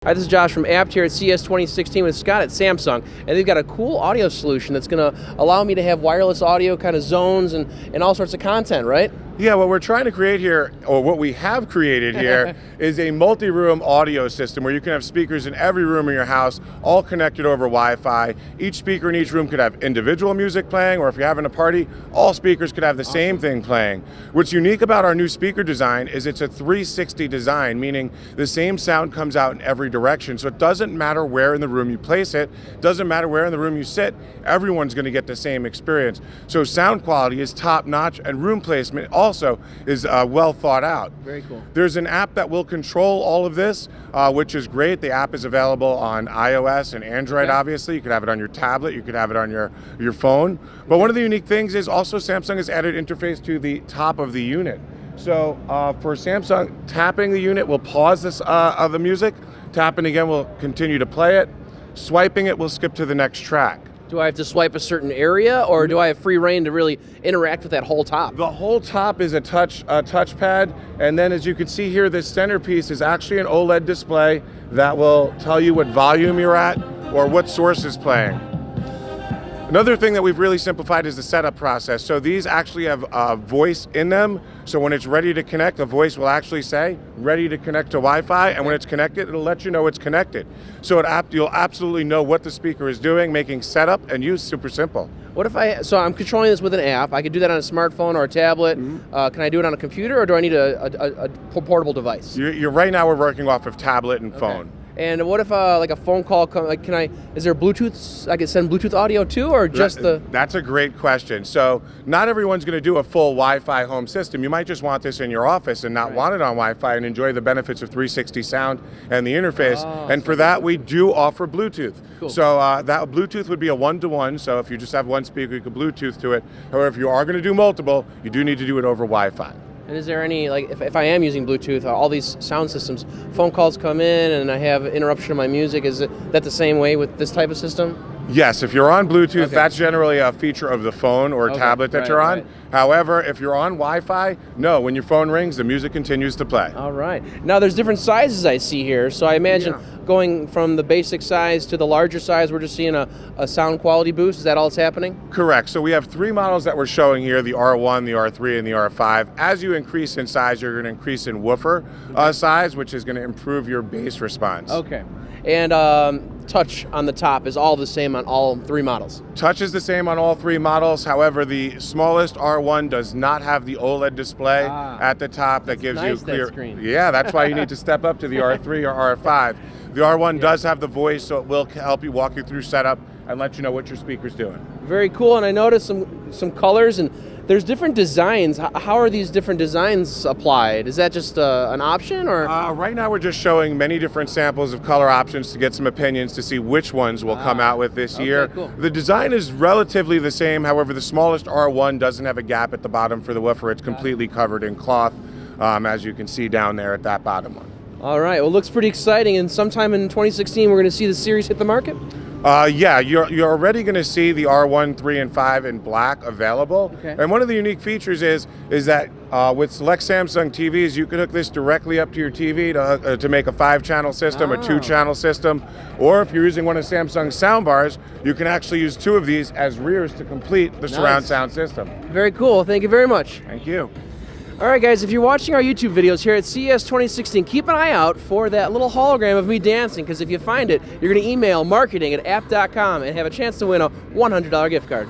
Hi, this is Josh from Abt here at CES 2016 with Scott at Samsung, and they've got a cool audio solution that's going to allow me to have wireless audio kind of zones and all sorts of content, right? Yeah, what we're trying to create here, or what we have created here, is a multi-room audio system where you can have speakers in every room in your house, all connected over Wi-Fi. Each speaker in each room could have individual music playing, or if you're having a party, all speakers could have the same thing playing. What's unique about our new speaker design is it's a 360 design, meaning the same sound comes out in every direction. So it doesn't matter where in the room you place it, doesn't matter where in the room you sit, everyone's going to get the same experience. So sound quality is top-notch, and room placement also is well thought out. Very cool. There's an app that will control all of this, which is great. The app is available on iOS and Android, obviously. You could have it on your tablet, you could have it on your phone. But one of the unique things is also Samsung has added interface to the top of the unit. So for Samsung, tapping the unit will pause this of the music. Tapping again will continue to play it. Swiping it will skip to the next track. Do I have to swipe a certain area, or do I have free reign to really interact with that whole top? The whole top is a touchpad, and then as you can see here, this centerpiece is actually an OLED display that will tell you what volume you're at or what source is playing. Another thing that we've really simplified is the setup process. So these actually have voice in them. So when it's ready to connect, the voice will actually say, ready to connect to Wi-Fi, and when it's connected, it'll let you know it's connected. So you'll absolutely know what the speaker is doing, making setup and use super simple. What if so I'm controlling this with an app. I could do that on a smartphone or a tablet. Can I do it on a computer, or do I need a portable device? You're right now we're working off of tablet and phone. And what if like a phone call is there Bluetooth, I can send Bluetooth audio too, or just That's a great question. So not everyone's going to do a full Wi-Fi home system. You might just want this in your office and not want it on Wi-Fi and enjoy the benefits of 360 sound and the interface. And for that, we do offer Bluetooth. Cool. So that Bluetooth would be a one-to-one. So if you just have one speaker, you could Bluetooth to it. However, if you are going to do multiple, you do need to do it over Wi-Fi. And is there any, like, if I am using Bluetooth, all these sound systems, phone calls come in and I have interruption of my music, is that the same way with this type of system? Yes, if you're on Bluetooth, that's generally a feature of the phone or tablet that you're on. However, if you're on Wi-Fi, no, when your phone rings, the music continues to play. All right. Now, there's different sizes I see here, so I imagine going from the basic size to the larger size, we're just seeing a sound quality boost. Is that all that's happening? Correct. So we have three models that we're showing here, the R1, the R3, and the R5. As you increase in size, you're going to increase in woofer size, which is going to improve your bass response. Okay. And touch on the top is all the same on all three models? Touch is the same on all three models. However, the smallest R1 does not have the OLED display at the top that gives you clear. That screen. Yeah, that's why you need to step up to the R3 or R5. The R1 does have the voice, so it will help you walk you through setup and let you know what your speaker's doing. Very cool, and I noticed some colors, and there's different designs. How are these different designs applied? Is that just an option, or? Right now we're just showing many different samples of color options to get some opinions to see which ones we'll come out with this year. Cool. The design is relatively the same, however the smallest R1 doesn't have a gap at the bottom for the woofer. It's completely covered in cloth, as you can see down there at that bottom one. All right, well, it looks pretty exciting, and sometime in 2016 we're going to see the series hit the market? Yeah, you're already going to see the R1, 3, and 5 in black available. And one of the unique features is that with select Samsung TVs, you can hook this directly up to your TV to make a 5-channel system, a 2-channel system, or if you're using one of Samsung's soundbars, you can actually use 2 of these as rears to complete the surround sound system. Very cool. Thank you very much. Thank you. All right, guys, if you're watching our YouTube videos here at CES 2016, keep an eye out for that little hologram of me dancing, because if you find it, you're going to email marketing@abt.com and have a chance to win a $100 gift card.